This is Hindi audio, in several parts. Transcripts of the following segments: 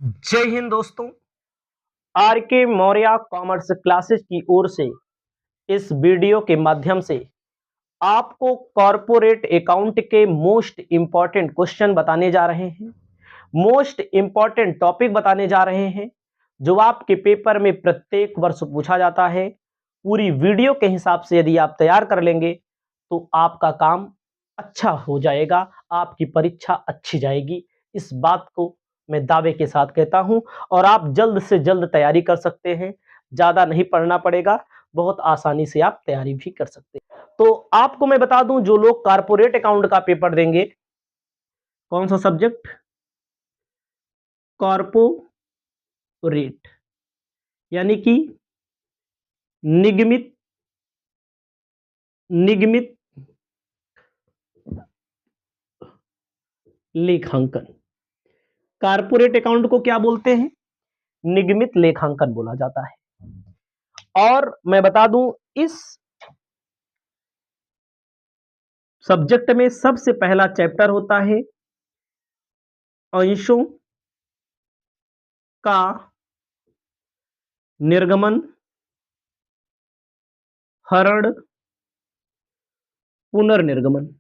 जय हिंद दोस्तों। आर के मौर्य कॉमर्स क्लासेस की ओर से इस वीडियो के माध्यम से आपको कॉरपोरेट अकाउंट के मोस्ट इंपॉर्टेंट क्वेश्चन बताने जा रहे हैं, मोस्ट इंपॉर्टेंट टॉपिक बताने जा रहे हैं जो आपके पेपर में प्रत्येक वर्ष पूछा जाता है। पूरी वीडियो के हिसाब से यदि आप तैयार कर लेंगे तो आपका काम अच्छा हो जाएगा, आपकी परीक्षा अच्छी जाएगी। इस बात को मैं दावे के साथ कहता हूं और आप जल्द से जल्द तैयारी कर सकते हैं। ज़्यादा नहीं पढ़ना पड़ेगा, बहुत आसानी से आप तैयारी भी कर सकते हैं। तो आपको मैं बता दूं, जो लोग कारपोरेट अकाउंट का पेपर देंगे, कौन सा सब्जेक्ट? कॉर्पोरेट, यानी कि निगमित निगमित लेखांकन। कारपोरेट अकाउंट को क्या बोलते हैं? निगमित लेखांकन बोला जाता है। और मैं बता दूं, इस सब्जेक्ट में सबसे पहला चैप्टर होता है अंशों का निर्गमन, हरण, पुनर्निर्गमन।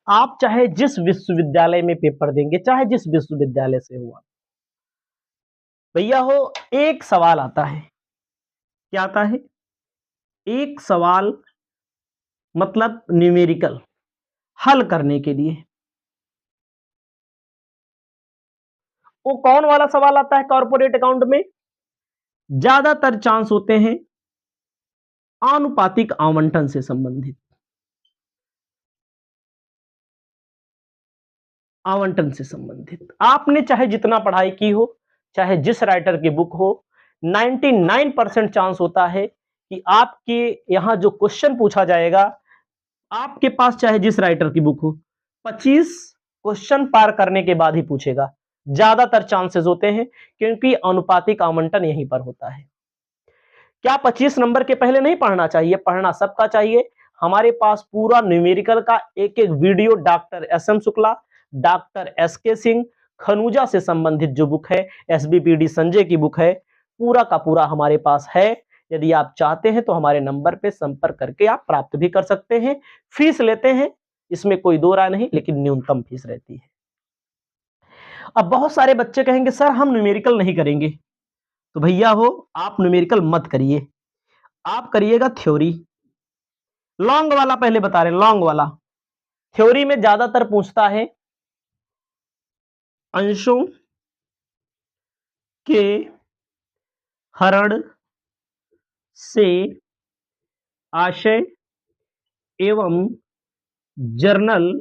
आप चाहे जिस विश्वविद्यालय में पेपर देंगे, चाहे जिस विश्वविद्यालय से हुआ, भैया हो, एक सवाल आता है। क्या आता है? एक सवाल, मतलब न्यूमेरिकल हल करने के लिए। वो कौन वाला सवाल आता है कॉर्पोरेट अकाउंट में? ज्यादातर चांस होते हैं आनुपातिक आवंटन से संबंधित। आवंटन से संबंधित आपने चाहे जितना पढ़ाई की हो, चाहे जिस राइटर की बुक हो, 99% चांस होता है कि आपके यहां जो क्वेश्चन पूछा जाएगा, आपके पास चाहे जिस राइटर की बुक हो, 25 क्वेश्चन पार करने के बाद ही पूछेगा। ज्यादातर चांसेस होते हैं, क्योंकि अनुपातिक आवंटन यहीं पर होता है। क्या 25 नंबर के पहले नहीं पढ़ना चाहिए? पढ़ना सबका चाहिए। हमारे पास पूरा न्यूमेरिकल का एक एक video doctor S M Shukla, doctor S K Singh, Khanuja से संबंधित जो बुक है, एसबीपीडी संजय की बुक है, पूरा का पूरा हमारे पास है। यदि आप चाहते हैं तो हमारे नंबर पे संपर्क करके आप प्राप्त भी कर सकते हैं। फीस लेते हैं, इसमें कोई दो राय नहीं, लेकिन न्यूनतम फीस रहती है। अब बहुत सारे बच्चे कहेंगे सर हम न्यूमेरिकल नहीं करेंगे। तो भैया हो, आप न्यूमेरिकल मत करिए, आप करिएगा थ्योरी। लॉन्ग वाला पहले बता रहे हैं, लॉन्ग वाला थ्योरी में ज्यादातर पूछता है अंशों के हरण से आशय एवं जर्नल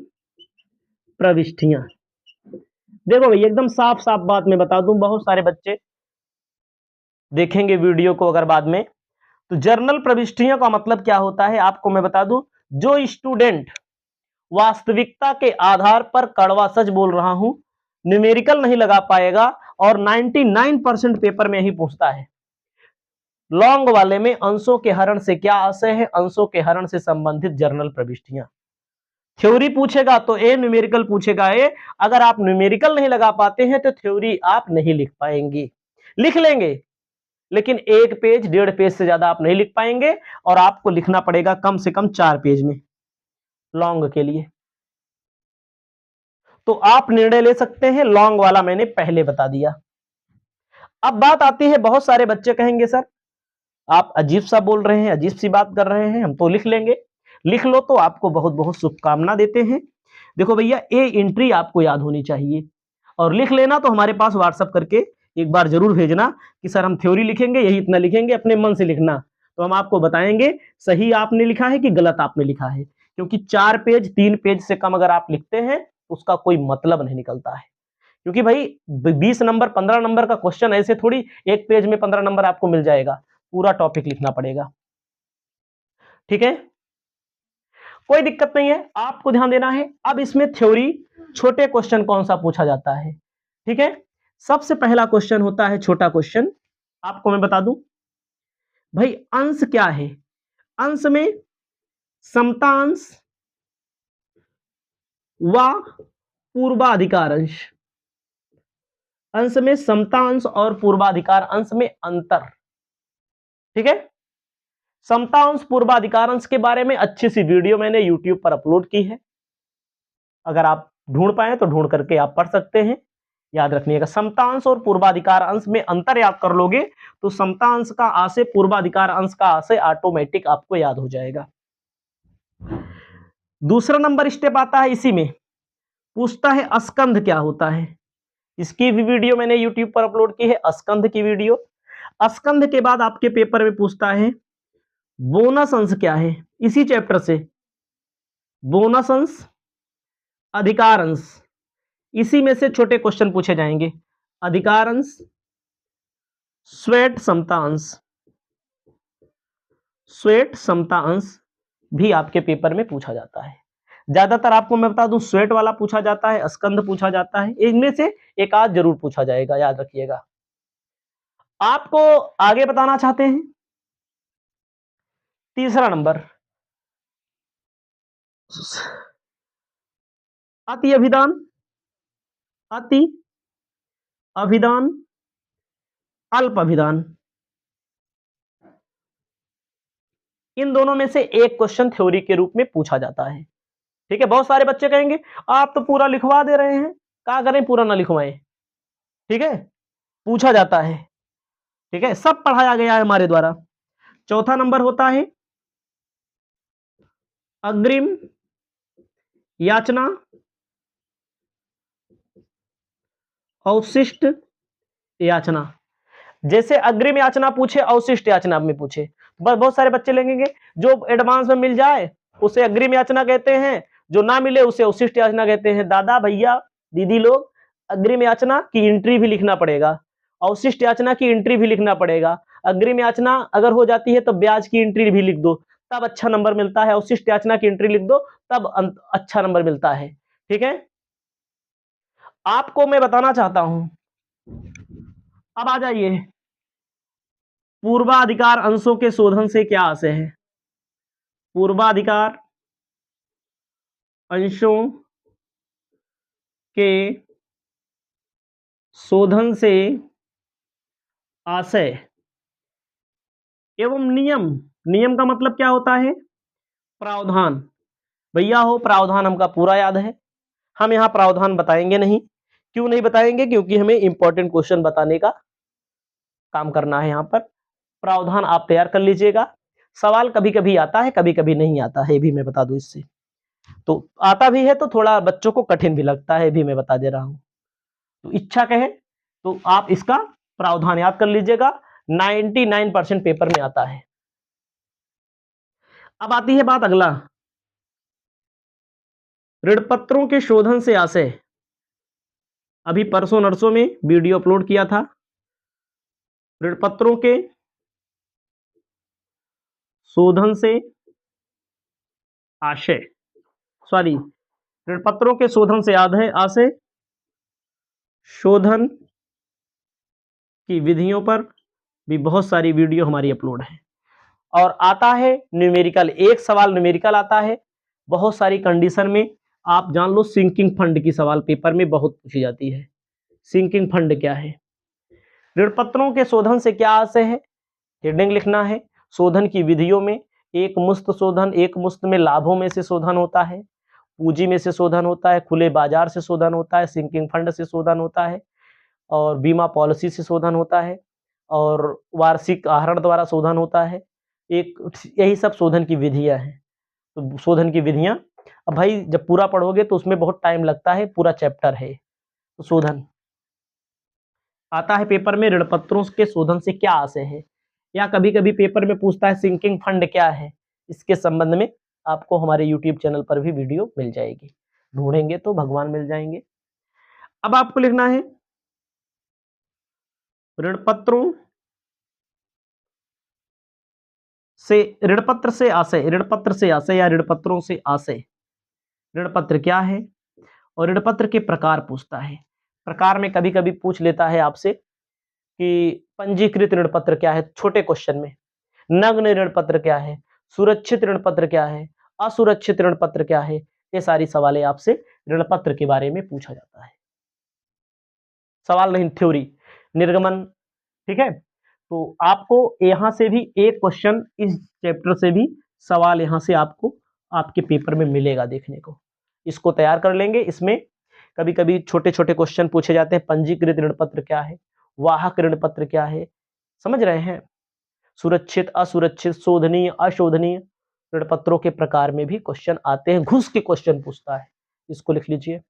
प्रविष्टियां। देखो भाई, एकदम साफ साफ बात मैं बता दूं, बहुत सारे बच्चे देखेंगे वीडियो को अगर बाद में, तो जर्नल प्रविष्टियों का मतलब क्या होता है आपको मैं बता दूं। जो स्टूडेंट वास्तविकता के आधार पर कड़वा सच बोल रहा हूं, न्यूमेरिकल नहीं लगा पाएगा, और 99% पेपर में ही पूछता है। लॉन्ग वाले में अंशों के हरण से क्या आशय है, अंशों के हरण से संबंधित जर्नल प्रविष्टियां। थ्योरी पूछेगा तो ए, न्यूमेरिकल पूछेगा ए। अगर आप न्यूमेरिकल नहीं लगा पाते हैं तो थ्योरी आप नहीं लिख पाएंगे। लिख लेंगे, लेकिन 1 पेज 1.5 पेज से ज्यादा आप नहीं लिख पाएंगे, और आपको लिखना पड़ेगा कम से कम 4 पेज में लॉन्ग के लिए। तो आप निर्णय ले सकते हैं, लॉन्ग वाला मैंने पहले बता दिया। अब बात आती है, बहुत सारे बच्चे कहेंगे सर आप अजीब सा बोल रहे हैं, अजीब सी बात कर रहे हैं, हम तो लिख लेंगे। लिख लो, तो आपको बहुत बहुत शुभकामना देते हैं। देखो भैया, ए एंट्री आपको याद होनी चाहिए, और लिख लेना तो हमारे पास व्हाट्सअप करके एक बार जरूर भेजना कि सर हम थ्योरी लिखेंगे, यही इतना लिखेंगे, अपने मन से लिखना। तो हम आपको बताएंगे सही आपने लिखा है कि गलत आपने लिखा है, क्योंकि 4 पेज 3 पेज से कम अगर आप लिखते हैं तो उसका कोई मतलब नहीं निकलता है। क्योंकि भाई 20 नंबर 15 नंबर का क्वेश्चन ऐसे थोड़ी 1 पेज में 15 नंबर आपको मिल जाएगा, पूरा टॉपिक लिखना पड़ेगा। ठीक है, कोई दिक्कत नहीं है, आपको ध्यान देना है। अब इसमें थ्योरी छोटे क्वेश्चन कौन सा पूछा जाता है? ठीक है, सबसे पहला क्वेश्चन होता है छोटा क्वेश्चन। आपको मैं बता दूं भाई, अंश क्या है? अंश में समता अंश व पूर्वाधिकार अंश। अंश में समता अंश और पूर्वाधिकार अंश में अंतर। ठीक है, समता अंश पूर्वाधिकार अंश के बारे में अच्छी सी वीडियो मैंने YouTube पर अपलोड की है, अगर आप ढूंढ पाए तो ढूंढ करके आप पढ़ सकते हैं। याद रखिएगा, समता अंश और पूर्वाधिकार अंश में अंतर याद कर लोगे तो समता अंश का आ से पूर्वाधिकार अंश का आ से ऑटोमेटिक आपको याद हो जाएगा। दूसरा नंबर स्टेप आता है, इसी में पूछता है स्कंध क्या होता है। इसकी भी वीडियो मैंने YouTube पर अपलोड की है, स्कंध की वीडियो। स्कंध के बाद आपके पेपर में पूछता है बोनस अंश क्या है, इसी चैप्टर से बोनस अंश, अधिकार अंश, इसी में से छोटे क्वेश्चन पूछे जाएंगे। अधिकार अंश, स्वेट समता अंश, स्वेट समता अंश भी आपके पेपर में पूछा जाता है। ज्यादातर आपको मैं बता दूं स्वेट वाला पूछा जाता है, स्कंध पूछा जाता है, इनमें से एक आध जरूर पूछा जाएगा, याद रखिएगा। आपको आगे बताना चाहते हैं तीसरा नंबर, अति अभिधान, अति अभिधान, अल्प अभिधान। इन दोनों में से एक क्वेश्चन थ्योरी के रूप में पूछा जाता है। ठीक है, बहुत सारे बच्चे कहेंगे आप तो पूरा लिखवा दे रहे हैं, क्या करें पूरा ना लिखवाएं। ठीक है, पूछा जाता है। ठीक है, सब पढ़ाया गया है हमारे द्वारा। चौथा नंबर होता है अग्रिम याचना, अवशिष्ट याचना। जैसे अग्रिम याचना पूछे, अवशिष्ट याचना में पूछे, बस बहुत सारे बच्चे लेंगे जो एडवांस में मिल जाए उसे अग्रिम याचना कहते हैं, जो ना मिले उसे अवशिष्ट याचना कहते हैं। दादा भैया दीदी लोग, अग्रिम याचना की एंट्री भी लिखना पड़ेगा, अवशिष्ट याचना की एंट्री भी लिखना पड़ेगा। अग्रिम याचना अगर हो जाती है तो ब्याज की एंट्री भी लिख दो, तब अच्छा नंबर मिलता है। अवशिष्ट याचना की एंट्री लिख दो, तब अच्छा नंबर मिलता है। ठीक है, आपको मैं बताना चाहता हूं, अब आ जाइए, पूर्वाधिकार अंशों के शोधन से क्या आशय है। पूर्वाधिकार अंशों के शोधन से आशय एवं नियम। नियम का मतलब क्या होता है, प्रावधान। भैया हो प्रावधान हमका पूरा याद है, हम यहां प्रावधान बताएंगे नहीं। क्यों नहीं बताएंगे, क्योंकि हमें इंपॉर्टेंट क्वेश्चन बताने का काम करना है। यहां पर प्रावधान आप तैयार कर लीजिएगा। सवाल कभी कभी आता है, कभी कभी नहीं आता है, भी मैं बता दूं। इससे तो आता भी है तो थोड़ा बच्चों को कठिन भी लगता है, भी मैं बता दे रहा हूं। तो इच्छा कहे तो आप इसका प्रावधान याद कर लीजिएगा, 99% पेपर में आता है। अब आती है बात अगला, ऋणपत्रों के शोधन से आशय। अभी परसों नरसों में वीडियो अपलोड किया था, ऋणपत्रों के शोधन से आशय, सॉरी, ऋणपत्रों के शोधन से याद है आशय, शोधन की विधियों पर भी बहुत सारी वीडियो हमारी अपलोड है। और आता है न्यूमेरिकल, एक सवाल न्यूमेरिकल आता है बहुत सारी कंडीशन में। आप जान लो सिंकिंग फंड की सवाल पेपर में बहुत पूछी जाती है। सिंकिंग फंड क्या है, ऋणपत्रों के शोधन से क्या आशय है, हेडिंग लिखना है। शोधन की विधियों में एक मुश्त शोधन, एक मुश्त में लाभों में से शोधन होता है, पूंजी में से शोधन होता है, खुले बाजार से शोधन होता है, सिंकिंग फंड से शोधन होता है, और बीमा पॉलिसी से शोधन होता है, और वार्षिक आहरण द्वारा शोधन होता है। एक यही सब शोधन की विधियां हैं। तो शोधन की विधियां, अब भाई जब पूरा पढ़ोगे तो उसमें बहुत टाइम लगता है, पूरा चैप्टर है। तो शोधन आता है पेपर में, ऋणपत्रों के शोधन से क्या आशय है, या कभी कभी पेपर में पूछता है सिंकिंग फंड क्या है। इसके संबंध में आपको हमारे यूट्यूब चैनल पर भी वीडियो मिल जाएगी, ढूंढेंगे तो भगवान मिल जाएंगे। अब आपको लिखना है ऋणपत्रों से, ऋणपत्र से आशय, ऋणपत्र से आशय या ऋणपत्रों से आशय। ऋणपत्र क्या है और ऋणपत्र के प्रकार पूछता है। प्रकार में कभी कभी पूछ लेता है आपसे कि पंजीकृत ऋणपत्र क्या है, छोटे क्वेश्चन में। नग्न ऋणपत्र क्या है, सुरक्षित ऋणपत्र क्या है, असुरक्षित ऋणपत्र क्या है, ये सारी सवालें आपसे ऋणपत्र के बारे में पूछा जाता है। सवाल नहीं, थ्योरी, निर्गमन, ठीक है। तो आपको यहां से भी एक क्वेश्चन, इस चैप्टर से भी सवाल यहां से आपको आपके पेपर में मिलेगा देखने को। इसको तैयार कर लेंगे। इसमें कभी कभी छोटे छोटे क्वेश्चन पूछे जाते हैं, पंजीकृत ऋण पत्र क्या है, वाहक ऋण पत्र क्या है, समझ रहे हैं, सुरक्षित असुरक्षित, शोधनीय अशोधनीय ऋण पत्रों के प्रकार में भी क्वेश्चन आते हैं, घुस के क्वेश्चन पूछता है। इसको लिख लीजिए।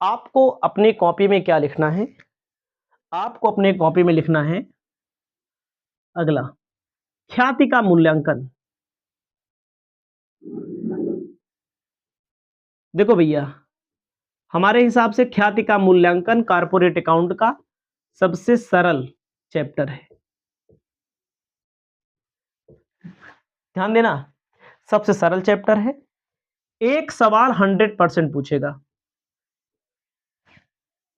आपको अपने कॉपी में क्या लिखना है, आपको अपने कॉपी में लिखना है अगला, ख्याति का मूल्यांकन। देखो भैया, हमारे हिसाब से ख्याति का मूल्यांकन कारपोरेट अकाउंट का सबसे सरल चैप्टर है। ध्यान देना, सबसे सरल चैप्टर है। एक सवाल 100% पूछेगा,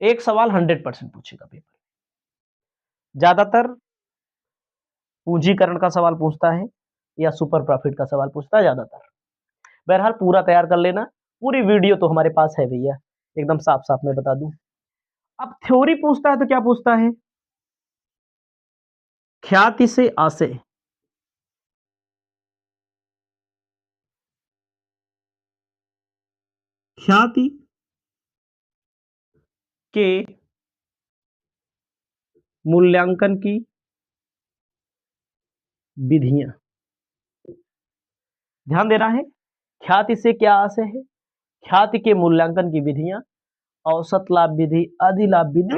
एक सवाल 100% पूछेगा पेपर। ज्यादातर पूंजीकरण का सवाल पूछता है या सुपर प्रॉफिट का सवाल पूछता है ज्यादातर। बहरहाल पूरा तैयार कर लेना, पूरी वीडियो तो हमारे पास है भैया, एकदम साफ साफ मैं बता दूं। अब थ्योरी पूछता है तो क्या पूछता है, ख्याति से आशय, ख्याति के मूल्यांकन की विधियां। ध्यान देना है, ख्याति से क्या आशय है, ख्याति के मूल्यांकन की विधियां, औसत लाभ विधि, अधिलाभ विधि,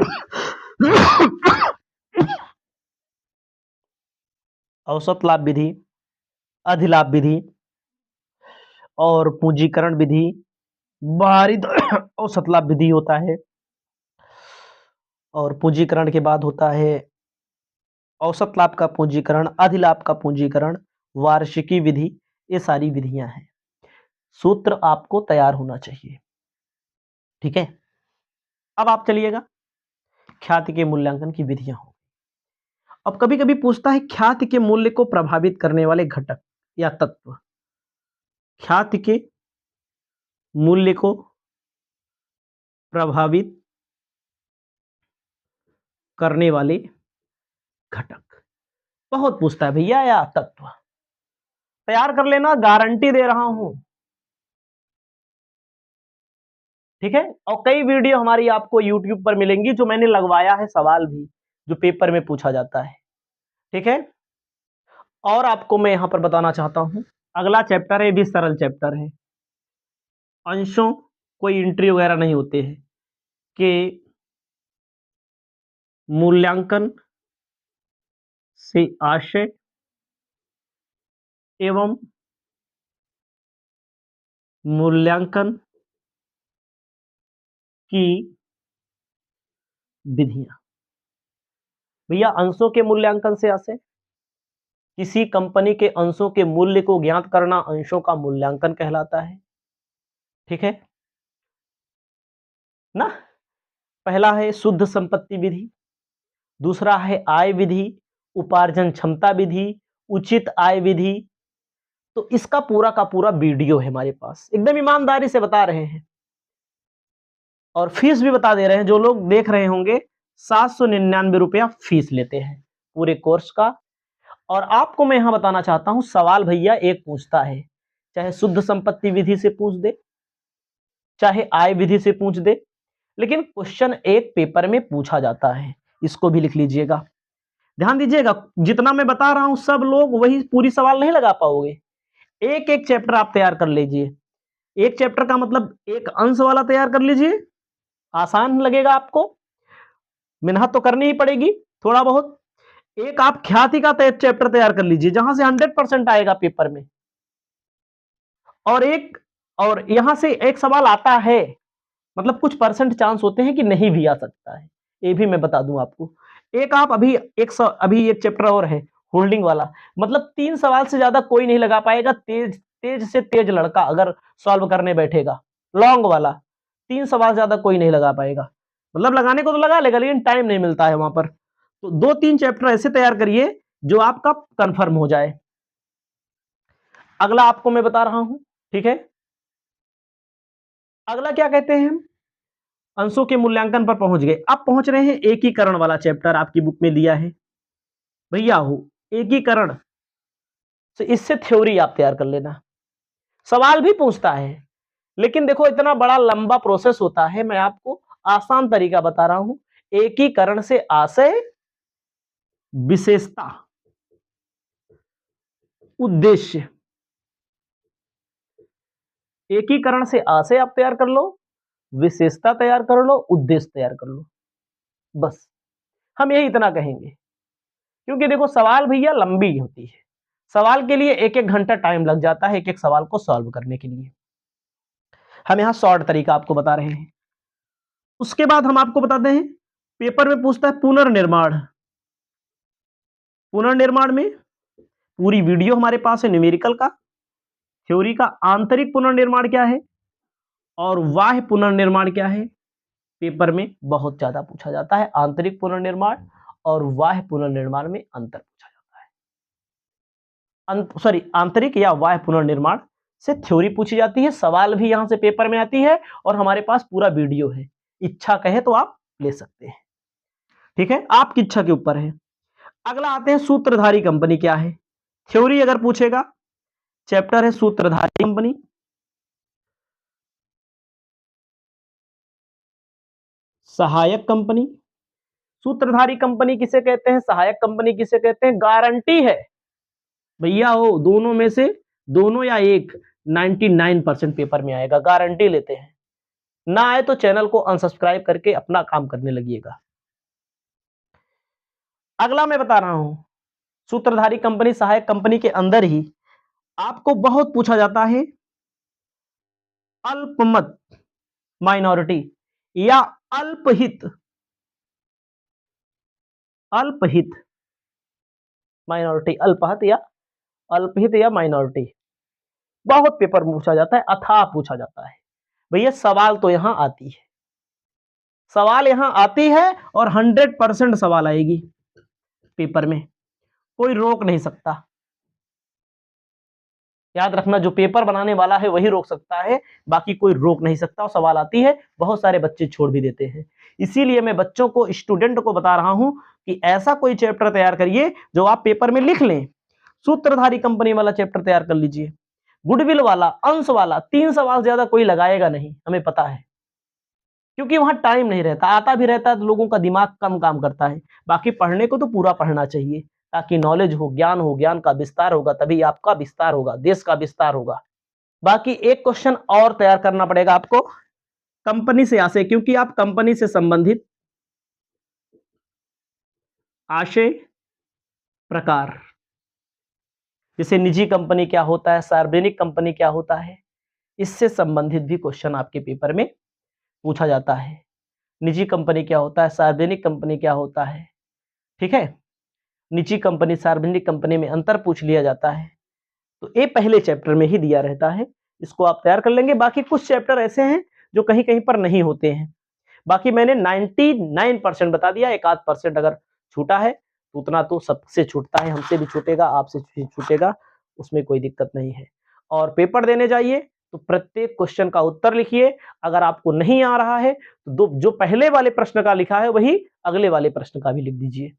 औसत लाभ विधि, अधिलाभ विधि और पूंजीकरण विधि, बाहरी औसत लाभ विधि होता है, और पूंजीकरण के बाद होता है औसत लाभ का पूंजीकरण, अधिलाभ का पूंजीकरण, वार्षिकी विधि। ये सारी विधियां हैं। सूत्र आपको तैयार होना चाहिए, ठीक है। अब आप चलिएगा, ख्याति के मूल्यांकन की विधियां हो। अब कभी कभी पूछता है ख्याति के मूल्य को प्रभावित करने वाले घटक या तत्व, ख्याति के मूल्य को प्रभावित करने वाले घटक बहुत पूछता है भैया, या तत्व। तैयार कर लेना, गारंटी दे रहा हूं, ठीक है। और कई वीडियो हमारी आपको YouTube पर मिलेंगी जो मैंने लगवाया है, सवाल भी जो पेपर में पूछा जाता है, ठीक है। और आपको मैं यहां पर बताना चाहता हूं, अगला चैप्टर है, भी सरल चैप्टर है। अंशों, कोई एंट्री वगैरह नहीं होते हैं, कि मूल्यांकन से आशय एवं मूल्यांकन की विधियां। भैया, अंशों के मूल्यांकन से आशय, किसी कंपनी के अंशों के मूल्य को ज्ञात करना अंशों का मूल्यांकन कहलाता है, ठीक है ना। पहला है शुद्ध संपत्ति विधि, दूसरा है आय विधि, उपार्जन क्षमता विधि, उचित आय विधि। तो इसका पूरा का पूरा वीडियो है हमारे पास, एकदम ईमानदारी से बता रहे हैं, और फीस भी बता दे रहे हैं। जो लोग देख रहे होंगे, 799 रुपया फीस लेते हैं पूरे कोर्स का। और आपको मैं यहां बताना चाहता हूं, सवाल भैया एक पूछता है, चाहे शुद्ध संपत्ति विधि से पूछ दे, चाहे आय विधि से पूछ दे, लेकिन क्वेश्चन एक पेपर में पूछा जाता है। इसको भी लिख लीजिएगा, ध्यान दीजिएगा। जितना मैं बता रहा हूं सब लोग वही पूरी सवाल नहीं लगा पाओगे, एक एक चैप्टर आप तैयार कर लीजिए। एक चैप्टर का मतलब एक अंश वाला तैयार कर लीजिए, आसान लगेगा आपको, मेहनत तो करनी ही पड़ेगी थोड़ा बहुत। एक आप ख्याति का चैप्टर तैयार कर लीजिए, जहां से 100% आएगा पेपर में। और यहां से एक सवाल आता है, मतलब कुछ परसेंट चांस होते हैं कि नहीं भी आ सकता है, ये भी मैं बता दूं आपको। एक आप अभी एक चैप्टर और है, होल्डिंग वाला, मतलब 3 सवाल से ज्यादा कोई नहीं लगा पाएगा, तेज तेज से तेज लड़का अगर सॉल्व करने बैठेगा, लॉन्ग वाला 3 सवाल ज्यादा कोई नहीं लगा पाएगा। मतलब लगाने को तो लगा लेगा, लेकिन टाइम नहीं मिलता है वहां पर। तो 2-3 चैप्टर ऐसे तैयार करिए जो आपका कंफर्म हो जाए। अगला आपको मैं बता रहा हूं, ठीक है। अगला क्या कहते हैं हम, अंशों के मूल्यांकन पर पहुंच गए। अब पहुंच रहे हैं एकीकरण वाला चैप्टर, आपकी बुक में दिया है भैया हो एकीकरण। तो इससे थ्योरी आप तैयार कर लेना। सवाल भी पूछता है, लेकिन देखो इतना बड़ा लंबा प्रोसेस होता है, मैं आपको आसान तरीका बता रहा हूं। एकीकरण से आशय, विशेषता, उद्देश्य। एकीकरण से आशय आप तैयार कर लो, विशेषता तैयार कर लो, उद्देश्य तैयार कर लो, बस हम यही इतना कहेंगे। क्योंकि देखो सवाल भैया लंबी होती है, सवाल के लिए एक एक घंटा टाइम लग जाता है एक एक सवाल को सॉल्व करने के लिए। हम यहां शॉर्ट तरीका आपको बता रहे हैं। उसके बाद हम आपको बताते हैं, पेपर में पूछता है पुनर्निर्माण। पुनर्निर्माण में पूरी वीडियो हमारे पास है न्यूमेरिकल का, थ्योरी का आंतरिक पुनर्निर्माण क्या है और बाह्य पुनर्निर्माण क्या है, पेपर में बहुत ज्यादा पूछा जाता है। आंतरिक पुनर्निर्माण और बाह्य पुनर्निर्माण में अंतर पूछा जाता है। आंतरिक या बाह्य पुनर्निर्माण से थ्योरी पूछी जाती है, सवाल भी यहां से पेपर में आती है और हमारे पास पूरा वीडियो है। इच्छा कहे तो आप ले सकते हैं, ठीक है, आपकी इच्छा के ऊपर है। अगला आते हैं सूत्रधारी कंपनी क्या है। थ्योरी अगर पूछेगा, चैप्टर है सूत्रधारी कंपनी। सहायक कंपनी, सूत्रधारी कंपनी किसे कहते हैं, सहायक कंपनी किसे कहते हैं, गारंटी है भैया हो दोनों में से, दोनों या एक 99% पेपर में आएगा, गारंटी लेते हैं। ना आए तो चैनल को अनसब्सक्राइब करके अपना काम करने लगिएगा। अगला मैं बता रहा हूं, सूत्रधारी कंपनी सहायक कंपनी के अंदर ही आपको बहुत पूछा जाता है अल्पमत माइनॉरिटी या अल्पहित, अल्पहित माइनॉरिटी, अल्पहित या माइनॉरिटी बहुत पेपर में पूछा जाता है, अथाह पूछा जाता है। भैया सवाल तो यहां आती है, सवाल यहां आती है और 100% सवाल आएगी पेपर में, कोई रोक नहीं सकता। याद रखना, जो पेपर बनाने वाला है वही रोक सकता है, बाकी कोई रोक नहीं सकता। और सवाल आती है, बहुत सारे बच्चे छोड़ भी देते हैं। इसीलिए मैं बच्चों को, स्टूडेंट को बता रहा हूं कि ऐसा कोई चैप्टर तैयार करिए जो आप पेपर में लिख लें। सूत्रधारी कंपनी वाला चैप्टर तैयार कर लीजिए, गुडविल वाला, अंश वाला, 3 सवाल ज्यादा कोई लगाएगा नहीं, हमें पता है, क्योंकि वहां टाइम नहीं रहता। आता भी रहता है तो लोगों का दिमाग कम काम करता है। बाकी पढ़ने को तो पूरा पढ़ना चाहिए, ताकि नॉलेज हो, ज्ञान हो, ज्ञान का विस्तार होगा, तभी आपका विस्तार होगा, देश का विस्तार होगा। बाकी एक क्वेश्चन और तैयार करना पड़ेगा आपको, कंपनी से आशय, क्योंकि आप कंपनी से संबंधित आशय प्रकार, जैसे निजी कंपनी क्या होता है, सार्वजनिक कंपनी क्या होता है, इससे संबंधित भी क्वेश्चन आपके पेपर में पूछा जाता है। निजी कंपनी क्या होता है, सार्वजनिक कंपनी क्या होता है, ठीक है, निजी कंपनी सार्वजनिक कंपनी में अंतर पूछ लिया जाता है। तो ये पहले चैप्टर में ही दिया रहता है, इसको आप तैयार कर लेंगे। बाकी कुछ चैप्टर ऐसे हैं जो कहीं कहीं पर नहीं होते हैं। बाकी मैंने 99% बता दिया, 1-8% अगर छूटा है तो उतना तो सबसे छूटता है, हमसे भी छूटेगा, आपसे भी छूटेगा, उसमें कोई दिक्कत नहीं है। और पेपर देने जाइए तो प्रत्येक क्वेश्चन का उत्तर लिखिए। अगर आपको नहीं आ रहा है तो जो पहले वाले प्रश्न का लिखा है वही अगले वाले प्रश्न का भी लिख दीजिए,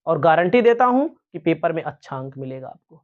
और गारंटी देता हूं कि पेपर में अच्छा अंक मिलेगा आपको।